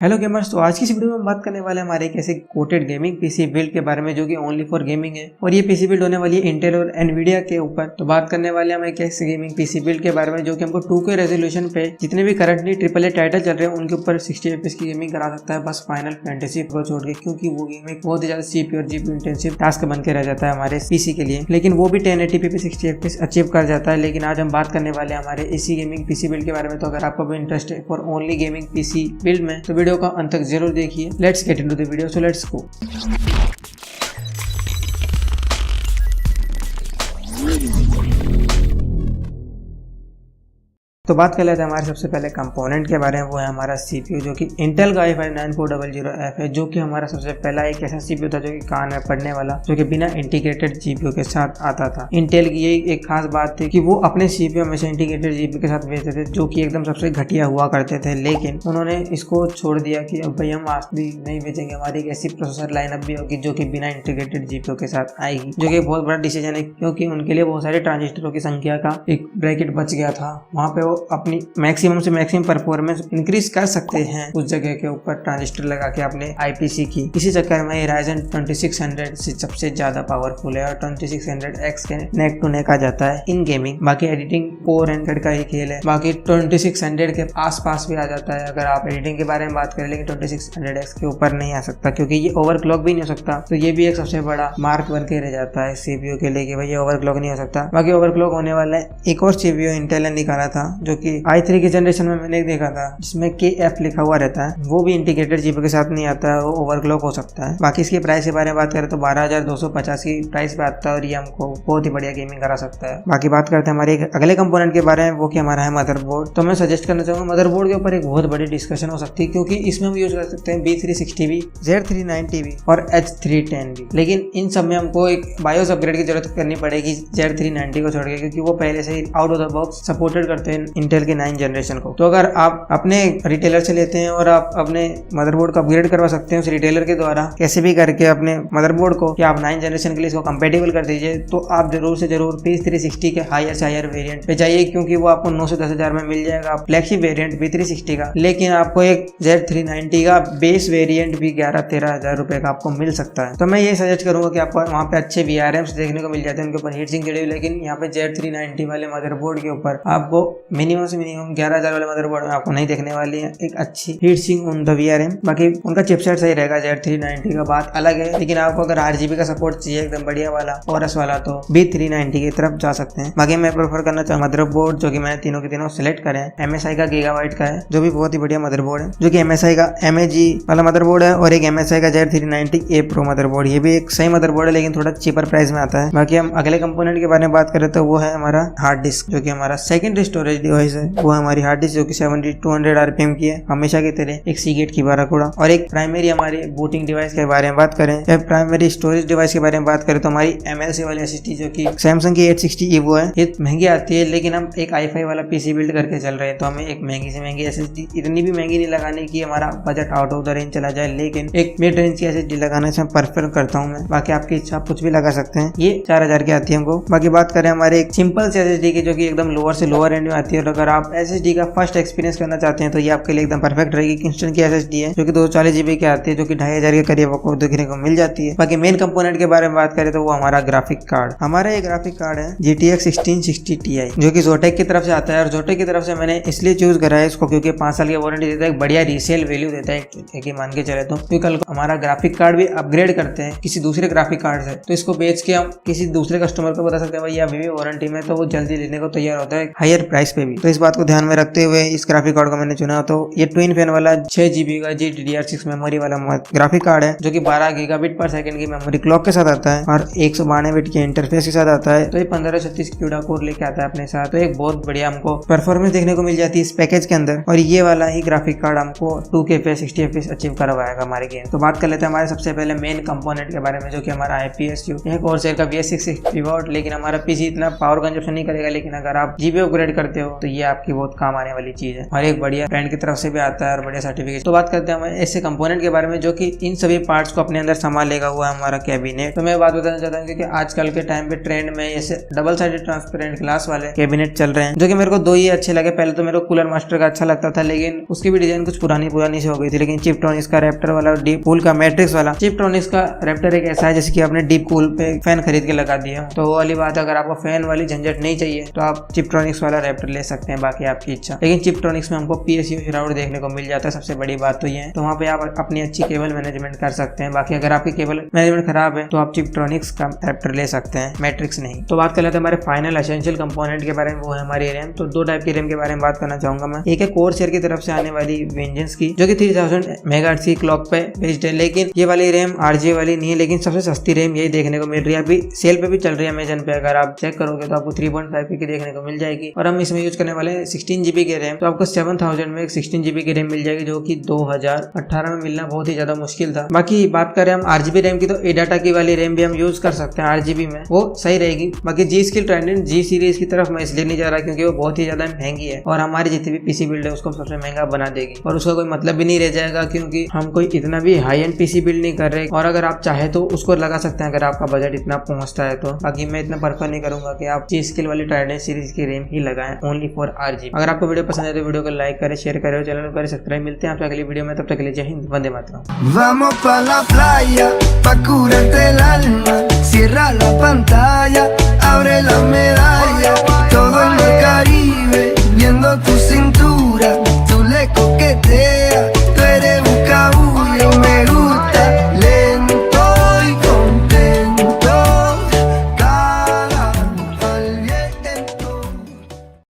Hello gamers, तो आज की इस वीडियो में हम बात करने वाले हैं हमारे एक ऐसे कोटेड गेमिंग पीसी बिल्ड के बारे में जो कि ओनली फॉर गेमिंग है। और ये पीसी बिल्ड होने वाली है इंटेल और एनवीडिया के ऊपर। तो बात करने वाले हम एक ऐसे गेमिंग पीसी बिल्ड के बारे में जो कि हमको 2K रेजोल्यूशन पे जितने भी करंटली AAA टाइटल चल रहे हैं उनके ऊपर 60 FPS की गेमिंग करा सकता है, बस फाइनल फैंटेसी को छोड़ के, क्योंकि वो गेम एक बहुत ही ज्यादा CPU और GPU इंटेंसिव टास्क बन के रह जाता है हमारे पीसी के लिए। लेकिन वो भी 1080p पे 60 FPS अचीव कर जाता है। लेकिन आज हम बात करने वाले हैं हमारे इसी गेमिंग पीसी बिल्ड के बारे में। तो अगर आपको भी इंटरेस्ट है for only gaming PC build में तो वीडियो का अंत तक जरूर देखिए। Let's get into the video, so let's go. तो बात कर लेते हैं हमारे सबसे पहले कंपोनेंट के बारे में। वो है हमारा CPU जो कि इंटेल का i5-9400F है, जो कि हमारा सबसे पहला एक ऐसा CPU था जो कि कान में पड़ने वाला, जो कि बिना इंटीग्रेटेड GPU के साथ आता था। इंटेल की यही एक खास बात थी कि वो अपने CPU हमेशा इंटीग्रेटेड GPU के साथ भेजते थे, जो कि एकदम सबसे घटिया हुआ करते थे। लेकिन उन्होंने इसको छोड़ दिया कि अब भाई हम आज भी नहीं भेजेंगे, हमारी एक ऐसी प्रोसेसर लाइनअप भी होगी जो कि बिना इंटीग्रेटेड GPU के साथ आएगी, जो कि बहुत बड़ा डिसीजन है क्योंकि उनके लिए बहुत सारे ट्रांजिस्टरों की संख्या का एक ब्रैकेट बच गया था। वहाँ पे अपनी मैक्सिमम से मैक्सिमम परफॉर्मेंस इंक्रीज कर सकते हैं उस जगह के ऊपर ट्रांजिस्टर लगा के अपने IPC की। इसी चक्कर में Ryzen 2600 से सबसे ज्यादा पावरफुल है और 2600X के नेक टू नेक आ जाता है इन गेमिंग। बाकी एडिटिंग 400 का ही खेल है, बाकी 2600 के आसपास भी आ जाता है अगर आप एडिटिंग के बारे में बात करें। लेकिन 2600X के ऊपर नहीं आ सकता क्योंकि ये ओवरक्लॉक भी नहीं हो सकता। तो ये भी एक सबसे बड़ा मार्क बन के रह जाता है CPU के लिए कि भाई ये ओवरक्लॉक नहीं हो सकता। बाकी ओवरक्लॉक होने वाला है एक और CPU इंटेल ने निकाला था जो कि i3 की जनरेशन में मैंने देखा था, जिसमें KF लिखा हुआ रहता है। वो भी इंटीग्रेटेड GPU के साथ नहीं आता है, वो ओवरक्लॉक हो सकता है। बाकी इसकी प्राइस के बारे में बात करें तो 12250 की प्राइस पे आता है और ये हमको बहुत ही बढ़िया गेमिंग करा सकता है। बाकी बात करते हैं हमारे अगले कंपोनेंट के बारे में, वो कि हमारा है मदरबोर्ड। तो मैं सजेस्ट करना चाहूंगा मदरबोर्ड के ऊपर एक बहुत बड़ी डिस्कशन हो सकती है क्योंकि इसमें हम यूज कर सकते हैं B360B, Z390B और H310B। लेकिन इन सब में हमको एक बायोस अपग्रेड की जरूरत करनी पड़ेगी Z390 को छोड़ के, क्योंकि वो पहले से ही out of the box supported करते हैं इंटेल के 9 जनरेशन को। तो अगर आप अपने रिटेलर से लेते हैं और आप अपने मदरबोर्ड को अपग्रेड करवा सकते हैं उस रिटेलर के द्वारा कैसे भी करके अपने मदरबोर्ड को, कि आप 9 जनरेशन के लिए इसको कंपेटेबल कर दीजिए, तो आप जरूर से जरूर P360 के हायर से हायर वेरिएंट पे जाइए, क्योंकि वो आपको 9 से 10 हजार में मिल जाएगा फ्लैगशिप वेरिएंट P360 का। लेकिन आपको एक Z390 का बेस वेरिएंट भी 11-13 हजार रुपए का आपको मिल सकता है। तो मैं ये सजेस्ट करूंगा कि आपको वहाँ पे अच्छे VRMs देखने को मिल जाते हैं, उनके ऊपर हीट सिंक जड़ी। लेकिन यहाँ पे Z390 वाले मदरबोर्ड के ऊपर आपको मिनिमम से मिनिमम 11,000 वाले मदरबोर्ड में आपको नहीं देखने वाली है एक अच्छी heat sink on the VRM। बाकी उनका चिपसेट सही रहेगा Z390 का, बात अलग है। लेकिन आपको अगर 8GB का सपोर्ट चाहिए एकदम बढ़िया वाला ORS वाला, तो B390 की तरफ जा सकते हैं। बाकी मैं प्रेफर करना चाहूँ मदरबोर्ड जो कि मैंने तीनों के तीनों सिलेक्ट करे हैं, MSI का गीगाबाइट का है, जो भी बहुत ही बढ़िया मदरबोर्ड है, जो कि MSI का MAG वाला मदरबोर्ड है, और एक MSI का Z390A Pro मदरबोर्ड। ये भी एक सही मदरबोर्ड है लेकिन थोड़ा चीपर प्राइस में आता है। बाकी हम अगले कंपोनेंट के बारे में बात करें तो वो है हमारा हार्ड डिस्क, जो कि हमारा सेकेंडरी स्टोरेज डिवाइस है। वो हमारी हार्ड डिस्क जो कि 7200 RPM की है, हमेशा की तरह एक सीगेट की बाराकूड़ा। और एक प्राइमरी हमारी बूटिंग डिवाइस के बारे में बात करें या प्राइमरी स्टोरेज डिवाइस के बारे में बात करें तो हमारी MLC वाली SSD जो कि सैमसंग की 860 EVO है। ये महंगी आती है, लेकिन हम एक i5 वाला PC बिल्ड करके चल रहे हैं तो हमें एक महंगी से महंगी SSD, इतनी भी महंगी नहीं लगाने की हमारा budget out of the range चला जाए, लेकिन एक मिड रेंज की SSD लगाने से प्रेफर करता हूँ मैं। बाकी आपकी इच्छा, आप कुछ भी लगा सकते हैं। ये 4000 की आती है हमको। बाकी बात करें हमारे एक सिंपल से SSD की जो कि एकदम लोअर से लोअर एंड में आती है, और अगर आप SSD का फर्स्ट एक्सपीरियंस करना चाहते हैं तो ये आपके लिए एकदम परफेक्ट रहेगी। किंस्टन की SSD है जो कि 240GB की आती है, जो कि 2500 के करीब आपको देखने को मिल जाती है। बाकी मेन कंपोनेंट के बारे में बात करें तो वो हमारा ग्राफिक कार्ड। हमारा ये ग्राफिक कार्ड है GTX 1660 Ti, जो कि Zotac की तरफ से आता है। और Zotac की तरफ से मैंने इसलिए चूज करा है इसको क्योंकि 5 साल की वारंटी देता है, एक बढ़िया रीसेल वैल्यू देता है एक मान के चले तो। क्योंकि कल को हमारा ग्राफिक कार्ड भी अपग्रेड करते हैं किसी दूसरे ग्राफिक कार्ड से, तो इसको बेच के हम किसी दूसरे कस्टमर को बता सकते हैं भाई अभी भी वारंटी में, तो वो जल्दी लेने को तैयार होता है हायर प्राइस पे भी। तो इस बात को ध्यान में रखते हुए इस ग्राफिक कार्ड को मैंने चुना। तो ये ट्विन फैन वाला 6GB का GDDR6 मेमोरी वाला ग्राफिक कार्ड है, जो कि 12 GB/s की मेमोरी क्लॉक के साथ आता है और 192 बिट के इंटरफेस के साथ आता है। तो ये 1536 CUDA कोर लेके आता है अपने साथ, तो एक बहुत बढ़िया हमको परफॉर्मेंस देखने को मिल जाती है इस पैकेज के अंदर। और ये वाला ही ग्राफिक कार्ड हमको 2K पे 60 FPS अचीव करवाएगा हमारे गेम। तो बात कर लेते हैं हमारे सबसे पहले मेन कंपोनेंट के बारे में, जो कि हमारा IPSU है Corsair का VS660 वाट। लेकिन हमारा PC इतना पावर कंजप्शन नहीं करेगा, लेकिन अगर आप GPU अपग्रेड करते हो तो ये आपकी बहुत काम आने वाली चीज है और एक बढ़िया ब्रांड की तरफ से भी आता है और बढ़िया सर्टिफिकेट। तो बात करते हैं हम ऐसे कंपोनेंट के बारे में जो कि इन सभी पार्ट्स को अपने अंदर संभाल लेगा हुआ हमारा कैबिनेट। तो मैं बात बताना चाहता हूँ कि आजकल के टाइम पे ट्रेंड में ऐसे डबल साइडेड ट्रांसपेरेंट ग्लास वाले कैबिनेट चल रहे हैं, जो कि मेरे को दो ही अच्छे लगे। पहले तो मेरे को कूलर मास्टर का अच्छा लगता था, लेकिन उसकी भी डिजाइन कुछ पुरानी से हो गई थी। लेकिन चिपट्रॉनिक्स का रैप्टर वाला डीप कूल का मैट्रिक्स वाला, चिपट्रॉनिक्स का रैप्टर एक ऐसा है जैसे कि आपने डीप कूल पे फैन खरीद के लगा दिया। तो वो वाली बात है, अगर आपको फैन वाली झंझट नहीं चाहिए तो आप चिपट्रॉनिक्स वाला रैप्टर ले सकते हैं, बाकी आपकी इच्छा। लेकिन चिपट्रॉनिक्स में हमको PSU राउट देखने को मिल जाता है, सबसे बड़ी बात तो ये है। तो वहाँ पे आप अपनी अच्छी केबल मैनेजमेंट कर सकते हैं। बाकी अगर आपकी केबल मैनेजमेंट खराब है तो आप चिपट्रॉनिक्स का रैप्टर ले सकते हैं, मैट्रिक्स नहीं। तो बात कर लेते हैं हमारे फाइनल एसेंशियल कंपोनेंट के बारे में, वो है हमारी रैम। तो दो टाइप की रैम के बारे में बात करना चाहूंगा मैं। एक है कोरसेयर की तरफ से आने वाली वेंजेंस की, जो कि 3000 मेगाहर्ट्ज की क्लॉक पे बेस्ड है, लेकिन ये वाली रैम RGA वाली नहीं है। लेकिन सबसे सस्ती रैम यही देखने को मिल रही है, अभी सेल पे भी चल रही है अमेजन पे। अगर आप चेक करोगे तो आपको 3.5 की देखने को मिल जाएगी। और हम इसमें यूज करने वाले 16 GB की रैम। तो आपको 7000 में एक 16 GB की रैम मिल जाएगी, जो कि 2018 में मिलना बहुत ही ज्यादा मुश्किल था। बाकी बात करें हम RGB रैम की, तो एडाटा की वाली रैम भी हम यूज कर सकते हैं RGB में, वो सही रहेगी। बाकी G-Skill Trident G सीरीज की तरफ मैं इसलिए नहीं जा रहा क्योंकि वो बहुत ही ज्यादा महंगी है और हमारी जितनी भी PC बिल्ड है उसको सबसे महंगा बना देगी और उसका कोई मतलब भी नहीं रह जाएगा, क्योंकि हम कोई इतना भी हाई एंड PC बिल्ड नहीं कर रहे। और अगर आप चाहे तो उसको लगा सकते हैं अगर आपका बजट इतना पहुंचता है तो। बाकी मैं इतना प्रेफर नहीं करूंगा कि आप G-Skill वाली Trident सीरीज की रैम ही लगाएं ओनली फॉर RGB। अगर आपको वीडियो पसंद है तो वीडियो को लाइक करें, शेयर करें, चैनल को करें सब्सक्राइब। मिलते हैं आपसे अगली वीडियो में, तब तक के लिए जय Hind, Vande Mataram. Vamos pa la playa, pa curarte el alma. Cierra la pantalla, abre la medalla.